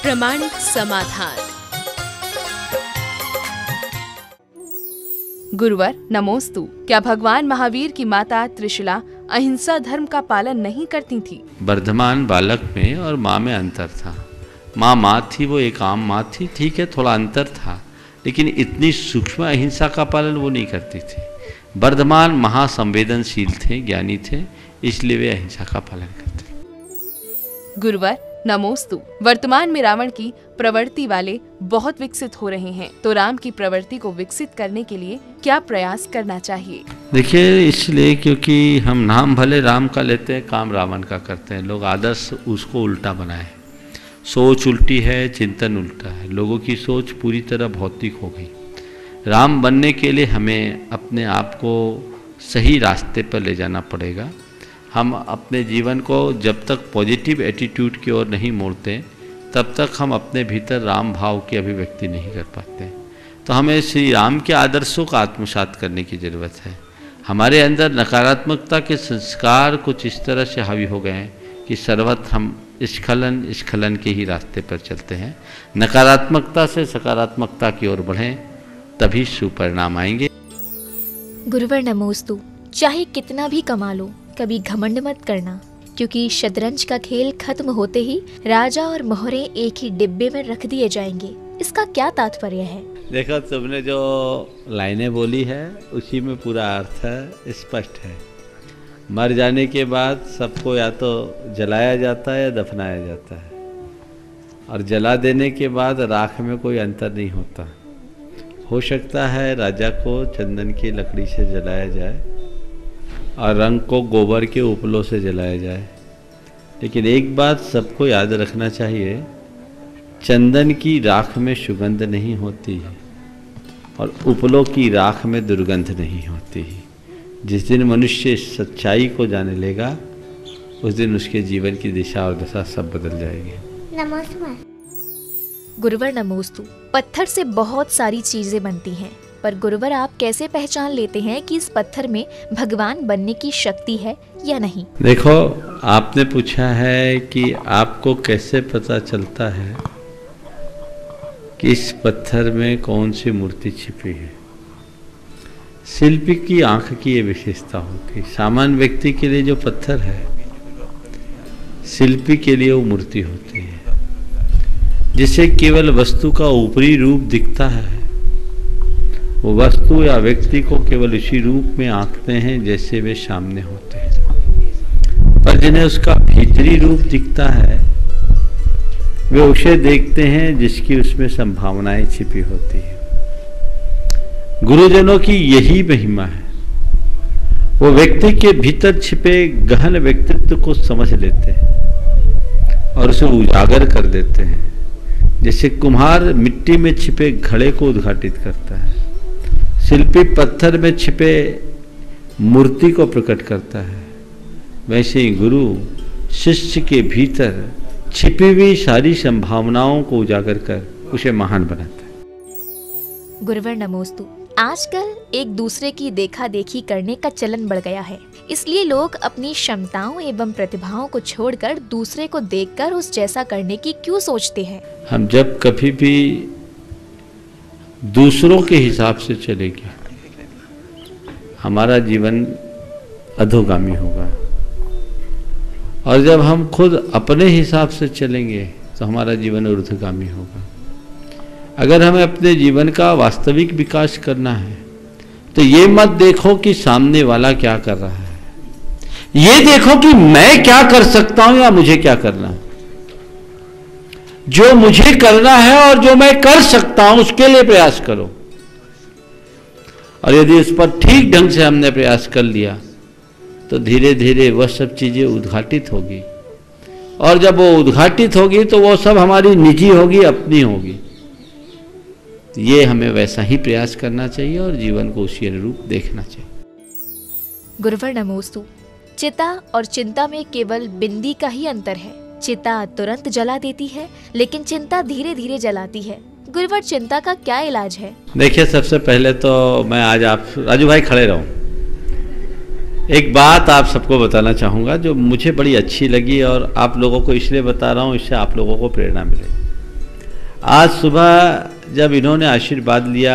प्रामाणिक समाधान। गुरुवर नमोस्तु। क्या भगवान महावीर की माता त्रिशूला अहिंसा धर्म का पालन नहीं करती थी? वर्धमान बालक में और माँ में अंतर था। माँ थी, वो एक आम माँ थी, ठीक है, थोड़ा अंतर था, लेकिन इतनी सूक्ष्म अहिंसा का पालन वो नहीं करती थी। वर्धमान महासंवेदनशील थे, ज्ञानी थे, इसलिए वे अहिंसा का पालन करते थे। गुरुवर नमोस्तु। वर्तमान में रावण की प्रवृत्ति वाले बहुत विकसित हो रहे हैं, तो राम की प्रवृत्ति को विकसित करने के लिए क्या प्रयास करना चाहिए? देखिए, इसलिए क्योंकि हम नाम भले राम का लेते हैं, काम रावण का करते हैं। लोग आदर्श उसको उल्टा बनाए, सोच उल्टी है, चिंतन उल्टा है, लोगों की सोच पूरी तरह भौतिक हो गई। राम बनने के लिए हमें अपने आप को सही रास्ते पर ले जाना पड़ेगा। हम अपने जीवन को जब तक पॉजिटिव एटीट्यूड की ओर नहीं मोड़ते, तब तक हम अपने भीतर राम भाव की अभिव्यक्ति नहीं कर पाते। तो हमें श्री राम के आदर्शों का आत्मसात करने की ज़रूरत है। हमारे अंदर नकारात्मकता के संस्कार कुछ इस तरह से हावी हो गए हैं कि सर्वत्र हम स्खलन के ही रास्ते पर चलते हैं। नकारात्मकता से सकारात्मकता की ओर बढ़ें, तभी सुपरिणाम आएंगे। गुरुवर नमोस्तु। चाहे कितना भी कमा लो, कभी घमंड मत करना, क्योंकि शतरंज का खेल खत्म होते ही राजा और मोहरे एक ही डिब्बे में रख दिए जाएंगे। इसका क्या तात्पर्य है? देखो, तुमने जो लाइनें बोली है उसी में पूरा अर्थ है, स्पष्ट है। मर जाने के बाद सबको या तो जलाया जाता है या दफनाया जाता है, और जला देने के बाद राख में कोई अंतर नहीं होता। हो सकता है राजा को चंदन की लकड़ी से जलाया जाए और रंग को गोबर के उपलों से जलाया जाए, लेकिन एक बात सबको याद रखना चाहिए, चंदन की राख में सुगंध नहीं होती है और उपलों की राख में दुर्गंध नहीं होती है। जिस दिन मनुष्य इस सच्चाई को जाने लेगा, उस दिन उसके जीवन की दिशा और दशा सब बदल जाएगी। नमस्कार गुरुवर नमोस्तु। पत्थर से बहुत सारी चीजें बनती हैं, पर गुरुवर आप कैसे पहचान लेते हैं कि इस पत्थर में भगवान बनने की शक्ति है या नहीं? देखो, आपने पूछा है कि आपको कैसे पता चलता है कि इस पत्थर में कौन सी मूर्ति छिपी है। शिल्पी की आंख की ये विशेषता होती है। सामान्य व्यक्ति के लिए जो पत्थर है, शिल्पी के लिए वो मूर्ति होती है। जिसे केवल वस्तु का ऊपरी रूप दिखता है, वो वस्तु या व्यक्ति को केवल उसी रूप में आंकते हैं जैसे वे सामने होते हैं, पर जिन्हें उसका भीतरी रूप दिखता है, वे उसे देखते हैं जिसकी उसमें संभावनाएं छिपी होती है। गुरुजनों की यही महिमा है। वो व्यक्ति के भीतर छिपे गहन व्यक्तित्व को समझ लेते हैं और उसे उजागर कर देते हैं, जैसे कुम्हार मिट्टी में छिपे घड़े को उद्घाटित करता है, शिल्पी पत्थर में छिपे मूर्ति को प्रकट करता है, वैसे ही गुरु शिष्य के भीतर छिपी हुई सारी संभावनाओं को उजागर कर उसे महान बनाता है। गुरुवर नमोस्तु। आजकल एक दूसरे की देखा देखी करने का चलन बढ़ गया है, इसलिए लोग अपनी क्षमताओं एवं प्रतिभाओं को छोड़कर दूसरे को देखकर उस जैसा करने की क्यों सोचते हैं? हम जब कभी भी दूसरों के हिसाब से चलेंगे, हमारा जीवन अधोगामी होगा, और जब हम खुद अपने हिसाब से चलेंगे तो हमारा जीवन ऊर्ध्वगामी होगा। अगर हमें अपने जीवन का वास्तविक विकास करना है, तो ये मत देखो कि सामने वाला क्या कर रहा है, ये देखो कि मैं क्या कर सकता हूं या मुझे क्या करना है। जो मुझे करना है और जो मैं कर सकता हूं, उसके लिए प्रयास करो, और यदि उस पर ठीक ढंग से हमने प्रयास कर लिया, तो धीरे धीरे वह सब चीजें उद्घाटित होगी, और जब वो उद्घाटित होगी तो वो सब हमारी निजी होगी, अपनी होगी। ये हमें वैसा ही प्रयास करना चाहिए और जीवन को उसी अनुरूप देखना चाहिए। गुरुवर नमोस्तु। चिता और चिंता में केवल बिंदी का ही अंतर है। चिता तुरंत जला देती है, लेकिन चिंता धीरे धीरे जलाती है। गुरुवर, चिंता का क्या इलाज है? देखिए, सबसे पहले तो मैं आज आप राजू भाई खड़े रहो, एक बात आप सबको बताना चाहूँगा जो मुझे बड़ी अच्छी लगी, और आप लोगों को इसलिए बता रहा हूँ, इससे आप लोगों को प्रेरणा मिलेगी। आज सुबह जब इन्होंने आशीर्वाद लिया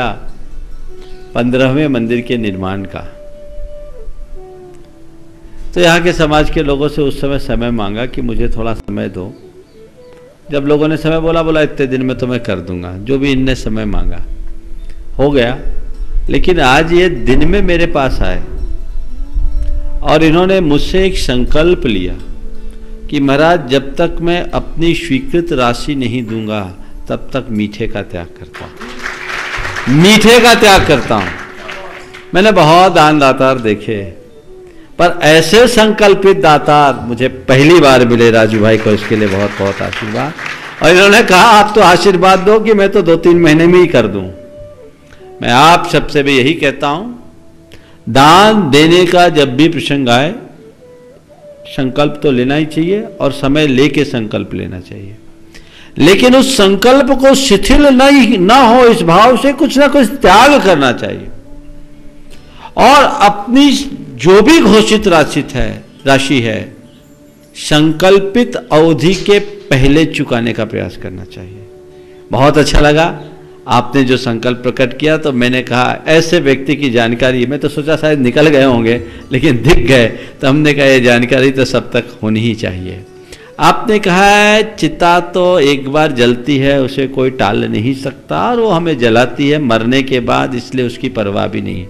15वें मंदिर के निर्माण का, तो यहाँ के समाज के लोगों से उस समय मांगा कि मुझे थोड़ा समय दो। जब लोगों ने समय बोला इतने दिन में तो मैं कर दूंगा, जो भी इनने समय मांगा हो गया। लेकिन आज ये दिन में मेरे पास आए और इन्होंने मुझसे एक संकल्प लिया कि महाराज जब तक मैं अपनी स्वीकृत राशि नहीं दूंगा तब तक मीठे का त्याग करता हूं, मीठे का त्याग करता हूं। मैंने बहुत दान दातार देखे, पर ऐसे संकल्पित दातार मुझे पहली बार मिले। राजू भाई को इसके लिए बहुत बहुत आशीर्वाद। और इन्होंने कहा आप तो आशीर्वाद दो कि मैं तो 2-3 महीने में ही कर दूं। मैं आप सबसे भी यही कहता हूं, दान देने का जब भी प्रसंग आए संकल्प तो लेना ही चाहिए और समय लेके संकल्प लेना चाहिए, लेकिन उस संकल्प को शिथिल ना हो इस भाव से कुछ ना कुछ त्याग करना चाहिए और अपनी जो भी घोषित राशि है संकल्पित अवधि के पहले चुकाने का प्रयास करना चाहिए। बहुत अच्छा लगा आपने जो संकल्प प्रकट किया, तो मैंने कहा ऐसे व्यक्ति की जानकारी, मैं तो सोचा शायद निकल गए होंगे लेकिन दिख गए, तो हमने कहा ये जानकारी तो सब तक होनी ही चाहिए। आपने कहा है चिता तो एक बार जलती है, उसे कोई टाल नहीं सकता और वो हमें जलाती है मरने के बाद, इसलिए उसकी परवाह भी नहीं।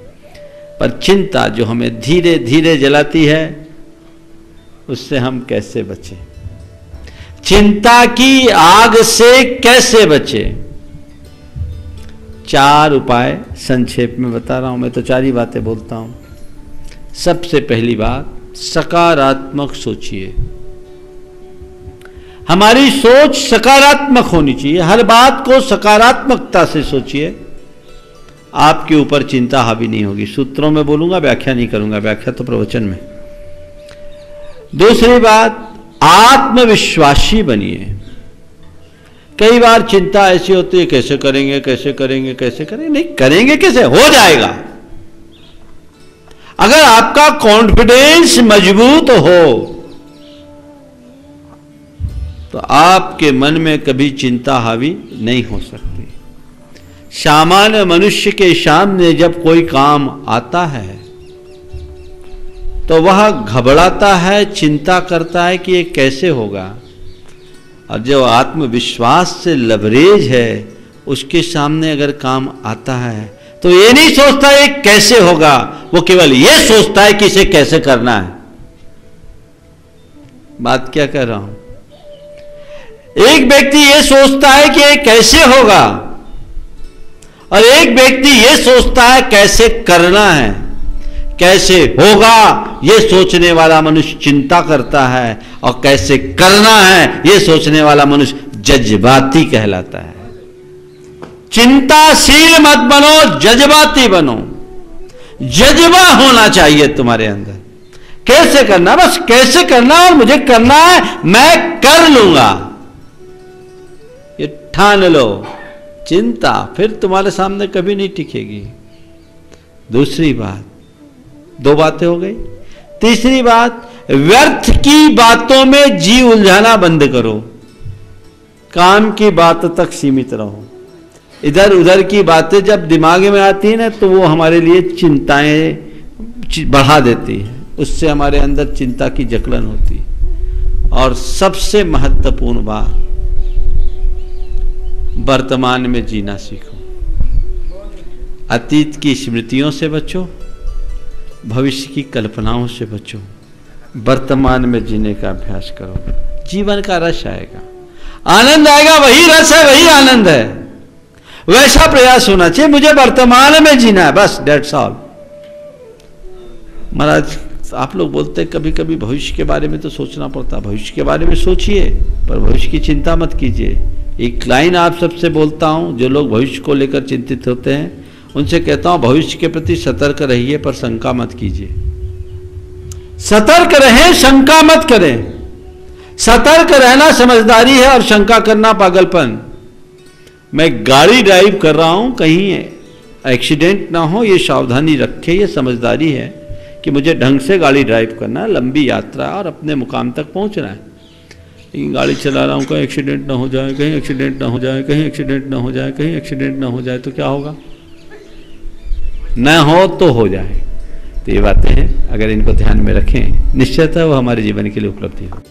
पर चिंता जो हमें धीरे धीरे जलाती है उससे हम कैसे बचें, चिंता की आग से कैसे बचें? 4 उपाय संक्षेप में बता रहा हूं, मैं तो 4 ही बातें बोलता हूं। सबसे पहली बात, सकारात्मक सोचिए। हमारी सोच सकारात्मक होनी चाहिए, हर बात को सकारात्मकता से सोचिए, आपके ऊपर चिंता हावी नहीं होगी। सूत्रों में बोलूंगा, व्याख्या नहीं करूंगा, व्याख्या तो प्रवचन में। दूसरी बात, आत्मविश्वासी बनिए। कई बार चिंता ऐसी होती है कैसे करेंगे कैसे करेंगे कैसे करेंगे, नहीं करेंगे कैसे, हो जाएगा। अगर आपका कॉन्फिडेंस मजबूत हो तो आपके मन में कभी चिंता हावी नहीं हो सकती। सामान्य मनुष्य के सामने जब कोई काम आता है तो वह घबराता है, चिंता करता है कि ये कैसे होगा, और जो आत्मविश्वास से लबरेज है उसके सामने अगर काम आता है तो ये नहीं सोचता ये कैसे होगा, वो केवल ये सोचता है कि इसे कैसे करना है। बात क्या कर रहा हूं? एक व्यक्ति ये सोचता है कि ये कैसे होगा और एक व्यक्ति ये सोचता है कैसे करना है, कैसे होगा ये सोचने वाला मनुष्य चिंता करता है और कैसे करना है ये सोचने वाला मनुष्य जज्बाती कहलाता है। चिंताशील मत बनो, जज्बाती बनो। जज्बा होना चाहिए तुम्हारे अंदर, कैसे करना, बस कैसे करना और मुझे करना है, मैं कर लूंगा, ये ठान लो। चिंता फिर तुम्हारे सामने कभी नहीं टिकेगी। दूसरी बात, 2 बातें हो गई। तीसरी बात, व्यर्थ की बातों में जी उलझाना बंद करो, काम की बात तक सीमित रहो। इधर उधर की बातें जब दिमाग में आती है ना तो वो हमारे लिए चिंताएं बढ़ा देती है, उससे हमारे अंदर चिंता की जकड़न होती है। और सबसे महत्वपूर्ण बात, वर्तमान में जीना सीखो। अतीत की स्मृतियों से बचो, भविष्य की कल्पनाओं से बचो, वर्तमान में जीने का अभ्यास करो। जीवन का रस आएगा, आनंद आएगा, वही रस है, वही आनंद है। वैसा प्रयास होना चाहिए, मुझे वर्तमान में जीना है, बस दैट्स ऑल। महाराज आप लोग बोलते हैं कभी कभी भविष्य के बारे में तो सोचना पड़ता, भविष्य के बारे में सोचिए पर भविष्य की चिंता मत कीजिए। एक लाइन आप सबसे बोलता हूं, जो लोग भविष्य को लेकर चिंतित होते हैं उनसे कहता हूं भविष्य के प्रति सतर्क रहिए पर शंका मत कीजिए। सतर्क रहें, शंका मत करें। सतर्क रहना समझदारी है और शंका करना पागलपन। मैं गाड़ी ड्राइव कर रहा हूं, कहीं एक्सीडेंट ना हो ये सावधानी रखे, ये समझदारी है कि मुझे ढंग से गाड़ी ड्राइव करना है, लंबी यात्रा और अपने मुकाम तक पहुंचना है। गाड़ी चला रहा हूँ, कहीं एक्सीडेंट ना हो जाए, कहीं एक्सीडेंट ना हो जाए, कहीं एक्सीडेंट ना हो जाए, कहीं एक्सीडेंट ना हो जाए, तो क्या होगा? न हो तो हो जाए। तो ये बातें हैं, अगर इनको ध्यान में रखें, निश्चयतः वो हमारे जीवन के लिए उपलब्धि हो।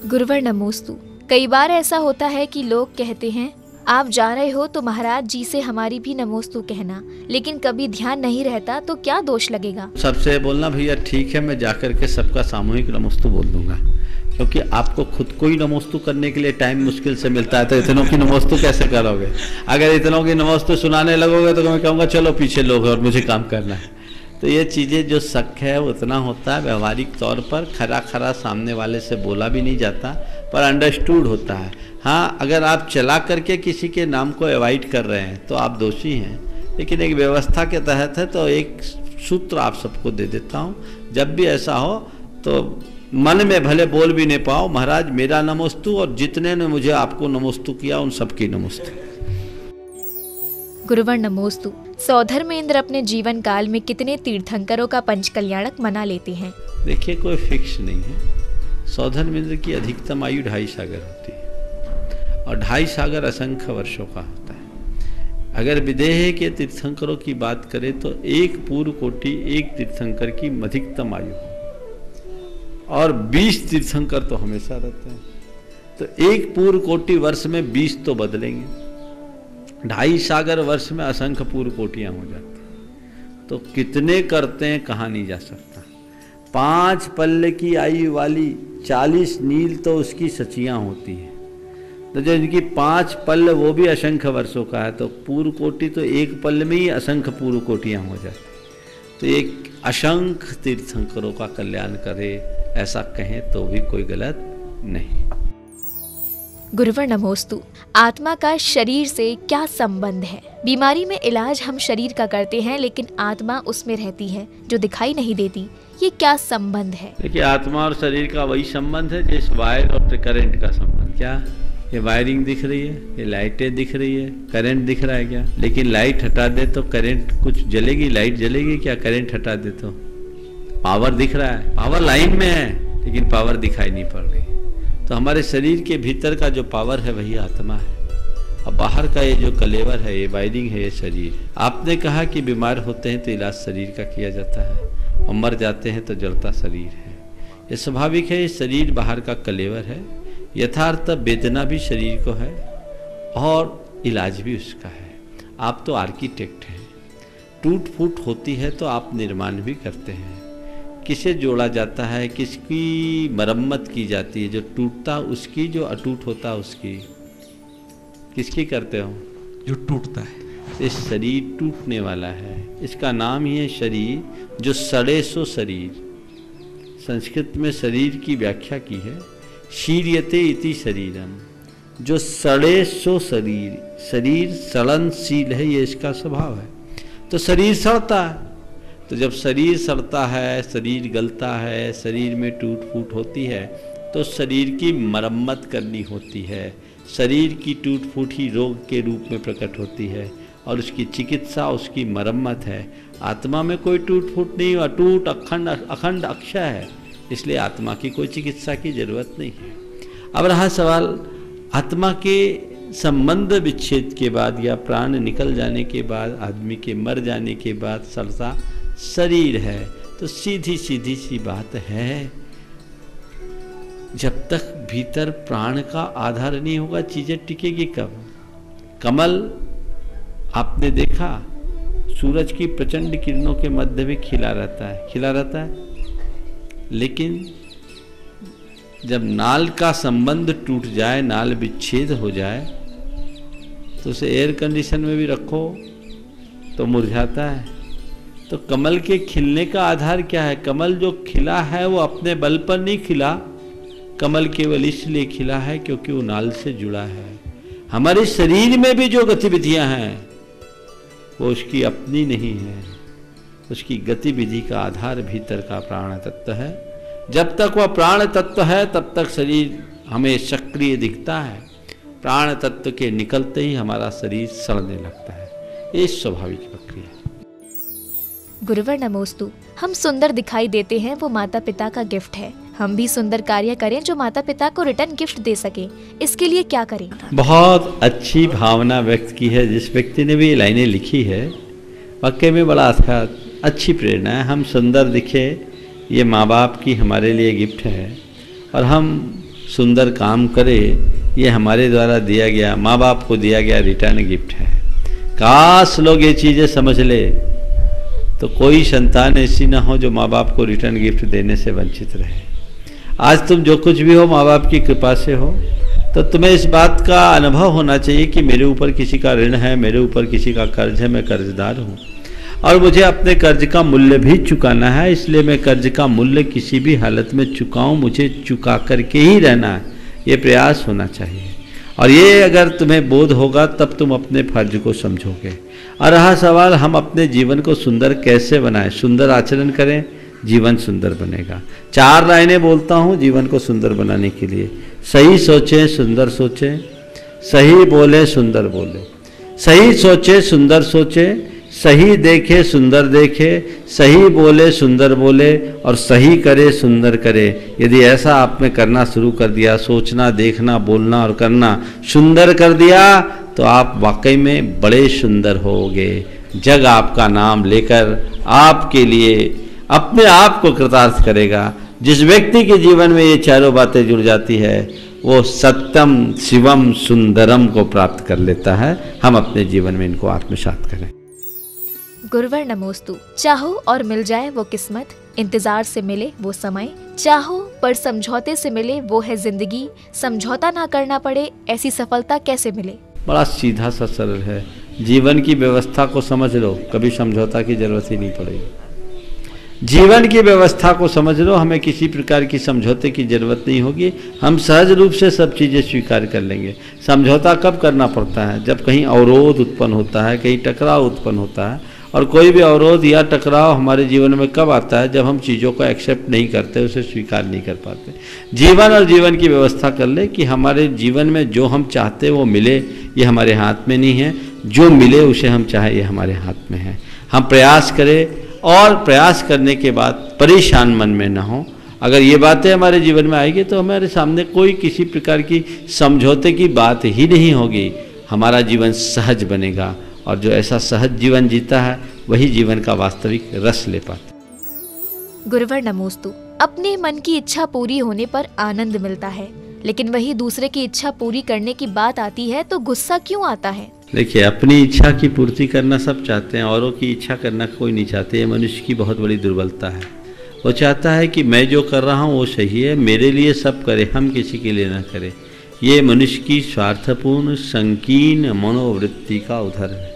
गुरुवर नमोस्तु। कई बार ऐसा होता है कि लोग कहते हैं आप जा रहे हो तो महाराज जी से हमारी भी नमोस्तु कहना, लेकिन कभी ध्यान नहीं रहता तो क्या दोष लगेगा? सबसे बोलना भैया ठीक है, मैं जाकर के सबका सामूहिक नमोस्तु बोल दूंगा, क्योंकि आपको खुद को ही नमोस्तु करने के लिए टाइम मुश्किल से मिलता है, तो इतनों की नमोस्तु कैसे करोगे? अगर इतनों की नमोस्तु सुनाने लगोगे तो मैं कहूँगा चलो पीछे लोग और मुझे काम करना है। तो ये चीज़ें जो शक है वो उतना होता है, व्यवहारिक तौर पर खरा खरा सामने वाले से बोला भी नहीं जाता, पर अंडरस्टूड होता है। हाँ, अगर आप चला करके किसी के नाम को अवॉइड कर रहे हैं तो आप दोषी हैं, लेकिन एक व्यवस्था के तहत है, तो एक सूत्र आप सबको दे देता हूँ। जब भी ऐसा हो तो मन में भले बोल भी नहीं पाओ, महाराज मेरा नमोस्तु और जितने ने मुझे आपको नमोस्तु किया उन सबकी नमोस्तु। गुरुवर नमोस्तु। सौधर्मेंद्र अपने जीवन काल में कितने तीर्थंकरों का पंच कल्याणक मना लेते हैं? देखिए, कोई फिक्स नहीं है। सौधर्मेंद्र की अधिकतम आयु 2.5 सागर होती है और 2.5 सागर असंख्य वर्षों का होता है। अगर विदेह के तीर्थंकरों की बात करें तो एक पूर्व कोटि एक तीर्थंकर की अधिकतम आयु हो, और 20 तीर्थंकर तो हमेशा रहते हैं, तो एक पूर्व कोटि वर्ष में 20 तो बदलेंगे। 2.5 सागर वर्ष में असंख्य पूर्व कोटियां हो जाती, तो कितने करते हैं कहा नहीं जा सकता। 5 पल्ले की आयु वाली 40 नील तो उसकी सचियां होती है, तो जो इनकी 5 पल्ल वो भी असंख्य वर्षों का है, तो पूर्व कोटि तो एक पल्ल में ही असंख्य पूर्व कोटियां हो जाती। तो एक असंख्य तीर्थंकरों का कल्याण करे, ऐसा कहें तो भी कोई गलत नहीं। गुरुवर नमोस्तु। आत्मा का शरीर से क्या संबंध है? बीमारी में इलाज हम शरीर का करते हैं, लेकिन आत्मा उसमें रहती है जो दिखाई नहीं देती। ये क्या संबंध है? देखिए, आत्मा और शरीर का वही संबंध है जैसे वायर और करंट का संबंध। क्या ये वायरिंग दिख रही है, ये लाइटें दिख रही है, करंट दिख रहा है क्या? लेकिन लाइट हटा दे तो करंट कुछ जलेगी, लाइट जलेगी क्या? करंट हटा दे तो पावर दिख रहा है, पावर लाइन में है, लेकिन पावर दिखाई नहीं पड़ रही। तो हमारे शरीर के भीतर का जो पावर है वही आत्मा है, और बाहर का ये जो कलेवर है, ये वायरिंग है, ये शरीर। आपने कहा कि बीमार होते हैं तो इलाज शरीर का किया जाता है, और मर जाते हैं तो जलता शरीर है। ये स्वाभाविक है, ये शरीर बाहर का कलेवर है। यथार्थ वेदना भी शरीर को है और इलाज भी उसका है। आप तो आर्किटेक्ट हैं, टूट फूट होती है तो आप निर्माण भी करते हैं। किसे जोड़ा जाता है, किसकी मरम्मत की जाती है? जो टूटता उसकी, जो अटूट होता उसकी। किसकी करते हो? जो टूटता है। इस शरीर टूटने वाला है, इसका नाम ही है शरीर, जो सड़े सो शरीर। संस्कृत में शरीर की व्याख्या की है शीर्यते इति शरीरम, जो सड़े सो शरीर। शरीर सड़नशील है, ये इसका स्वभाव है। तो शरीर सड़ता है, तो जब शरीर सड़ता है, शरीर गलता है, शरीर में टूट फूट होती है, तो शरीर की मरम्मत करनी होती है। शरीर की टूट फूट ही रोग के रूप में प्रकट होती है, और उसकी चिकित्सा उसकी मरम्मत है। आत्मा में कोई टूट फूट नहीं, अटूट अखंड अक्षय है, इसलिए आत्मा की कोई चिकित्सा की जरूरत नहीं है। अब रहा सवाल आत्मा के संबंध विच्छेद के बाद या प्राण निकल जाने के बाद, आदमी के मर जाने के बाद सड़ता शरीर है, तो सीधी सीधी सी बात है, जब तक भीतर प्राण का आधार नहीं होगा चीजें टिकेगी कब? कमल आपने देखा सूरज की प्रचंड किरणों के मध्य में खिला रहता है, लेकिन जब नाल का संबंध टूट जाए, नाल विच्छेद हो जाए, तो उसे एयर कंडीशन में भी रखो तो मुरझाता है। तो कमल के खिलने का आधार क्या है? कमल जो खिला है वो अपने बल पर नहीं खिला, कमल केवल इसलिए खिला है क्योंकि वो नाल से जुड़ा है। हमारे शरीर में भी जो गतिविधियां हैं वो उसकी अपनी नहीं है, उसकी गतिविधि का आधार भीतर का प्राण तत्व है। जब तक वह प्राण तत्व है तब तक शरीर हमें सक्रिय दिखता है। प्राण तत्व के निकलते ही हमारा शरीर सड़ने लगता है, ये स्वाभाविक प्रक्रिया है। गुरुवर नमोस्तु। हम सुंदर दिखाई देते हैं, वो माता पिता का गिफ्ट है। हम भी सुंदर कार्य करें जो माता पिता को रिटर्न गिफ्ट दे सके। इसके लिए क्या करें? बहुत अच्छी भावना व्यक्त की है जिस व्यक्ति ने भी ये लाइनें लिखी है। वाकई में बड़ा अच्छी प्रेरणा है। हम सुंदर दिखे, ये माँ बाप की हमारे लिए गिफ्ट है, और हम सुंदर काम करें, ये हमारे द्वारा दिया गया, माँ बाप को दिया गया रिटर्न गिफ्ट है। काश लोग ये चीज़ें समझ ले तो कोई संतान ऐसी ना हो जो माँ बाप को रिटर्न गिफ्ट देने से वंचित रहे। आज तुम जो कुछ भी हो माँ बाप की कृपा से हो, तो तुम्हें इस बात का अनुभव होना चाहिए कि मेरे ऊपर किसी का ऋण है, मेरे ऊपर किसी का कर्ज है, मैं कर्जदार हूँ और मुझे अपने कर्ज का मूल्य भी चुकाना है। इसलिए मैं कर्ज का मूल्य किसी भी हालत में चुकाऊँ, मुझे चुका करके ही रहना है, ये प्रयास होना चाहिए। और ये अगर तुम्हें बोध होगा तब तुम अपने फर्ज को समझोगे। और रहा सवाल हम अपने जीवन को सुंदर कैसे बनाएं, सुंदर आचरण करें, जीवन सुंदर बनेगा। 4 लाइनें बोलता हूँ जीवन को सुंदर बनाने के लिए। सही सोचें, सुंदर सोचें, सही बोले, सुंदर बोले, सही सोचे, सुंदर सोचे, सही देखे, सुंदर देखे, सही बोले, सुंदर बोले, और सही करे, सुंदर करे। यदि ऐसा आपने करना शुरू कर दिया, सोचना, देखना, बोलना और करना सुंदर कर दिया, तो आप वाकई में बड़े सुंदर होगे। जग आपका नाम लेकर आपके लिए अपने आप को कृतार्थ करेगा। जिस व्यक्ति के जीवन में ये चारों बातें जुड़ जाती है वो सत्यम शिवम सुंदरम को प्राप्त कर लेता है। हम अपने जीवन में इनको आत्मसात करें। गुरुवर नमोस्तु। चाहो और मिल जाए वो किस्मत, इंतजार से मिले वो समय, चाहो पर समझौते से मिले वो है जिंदगी, समझौता ना करना पड़े ऐसी सफलता कैसे मिले। बड़ा सीधा सा सरल है। जीवन की व्यवस्था को समझ लो, कभी समझौता की जरूरत ही नहीं पड़ेगी। जीवन की व्यवस्था को समझ लो, हमें किसी प्रकार की समझौते की जरूरत नहीं होगी। हम सहज रूप से सब चीज़ें स्वीकार कर लेंगे। समझौता कब करना पड़ता है? जब कहीं अवरोध उत्पन्न होता है, कहीं टकराव उत्पन्न होता है। और कोई भी अवरोध या टकराव हमारे जीवन में कब आता है? जब हम चीज़ों को एक्सेप्ट नहीं करते, उसे स्वीकार नहीं कर पाते। जीवन और जीवन की व्यवस्था कर ले कि हमारे जीवन में जो हम चाहते वो मिले, ये हमारे हाथ में नहीं है। जो मिले उसे हम चाहे, ये हमारे हाथ में है। हम प्रयास करें और प्रयास करने के बाद परेशान मन में ना हो। अगर ये बातें हमारे जीवन में आएगी तो हमारे सामने कोई किसी प्रकार की समझौते की बात ही नहीं होगी। हमारा जीवन सहज बनेगा, और जो ऐसा सहज जीवन जीता है वही जीवन का वास्तविक रस ले पाता। गुरुवर नमोस्तु। अपने मन की इच्छा पूरी होने पर आनंद मिलता है, लेकिन वही दूसरे की इच्छा पूरी करने की बात आती है तो गुस्सा क्यों आता है? देखिए, अपनी इच्छा की पूर्ति करना सब चाहते हैं, औरों की इच्छा करना कोई नहीं चाहते। ये मनुष्य की बहुत बड़ी दुर्बलता है। वो चाहता है कि मैं जो कर रहा हूँ वो सही है, मेरे लिए सब करे, हम किसी के लिए ना करें। ये मनुष्य की स्वार्थपूर्ण संकीर्ण मनोवृत्ति का उदाहरण है।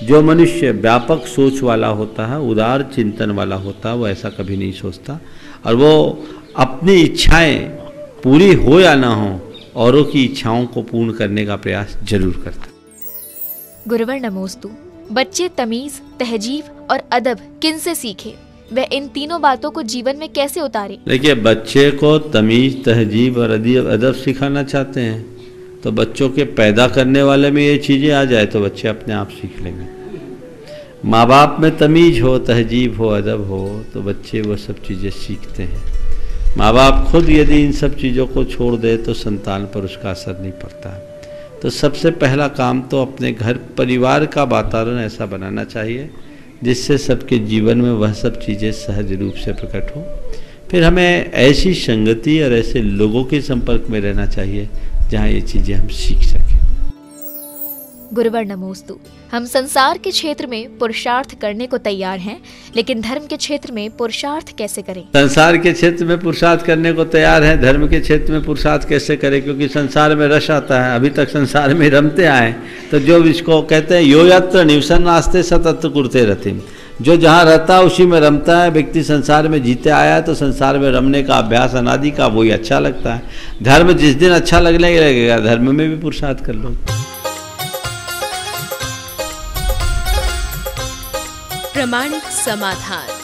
जो मनुष्य व्यापक सोच वाला होता है, उदार चिंतन वाला होता है, वो ऐसा कभी नहीं सोचता, और वो अपनी इच्छाएं पूरी हो या ना हो, औरों की इच्छाओं को पूर्ण करने का प्रयास जरूर करता है। गुरुवर नमोस्तु। बच्चे तमीज, तहजीब और अदब किन से सीखे? वह इन तीनों बातों को जीवन में कैसे उतारे? देखिए, बच्चे को तमीज, तहजीब और अदब सिखाना चाहते हैं तो बच्चों के पैदा करने वाले में ये चीज़ें आ जाए तो बच्चे अपने आप सीख लेंगे। माँ बाप में तमीज हो, तहजीब हो, अदब हो तो बच्चे वो सब चीज़ें सीखते हैं। माँ बाप खुद यदि इन सब चीज़ों को छोड़ दे तो संतान पर उसका असर नहीं पड़ता। तो सबसे पहला काम तो अपने घर परिवार का वातावरण ऐसा बनाना चाहिए जिससे सबके जीवन में वह सब चीज़ें सहज रूप से प्रकट हो। फिर हमें ऐसी संगति और ऐसे लोगों के संपर्क में रहना चाहिए जहाँ ये चीज़ें हम सीख सकें। गुरुवर नमोस्तु। हम संसार के क्षेत्र में पुरुषार्थ करने को तैयार हैं, लेकिन धर्म के क्षेत्र में पुरुषार्थ कैसे करें? संसार के क्षेत्र में पुरुषार्थ करने को तैयार हैं, धर्म के क्षेत्र में पुरुषार्थ कैसे करें? क्योंकि संसार में रस आता है, अभी तक संसार में रमते आए। तो जो इसको कहते हैं यो यत्र निवसन नास्ते स तत्र कुरुते रतिम, जो जहाँ रहता है उसी में रमता है। व्यक्ति संसार में जीते आया है तो संसार में रमने का अभ्यास अनादि का वही अच्छा लगता है। धर्म जिस दिन अच्छा लगने लगेगा, धर्म में भी पुरुषार्थ कर लो। प्रमाणिक समाधान।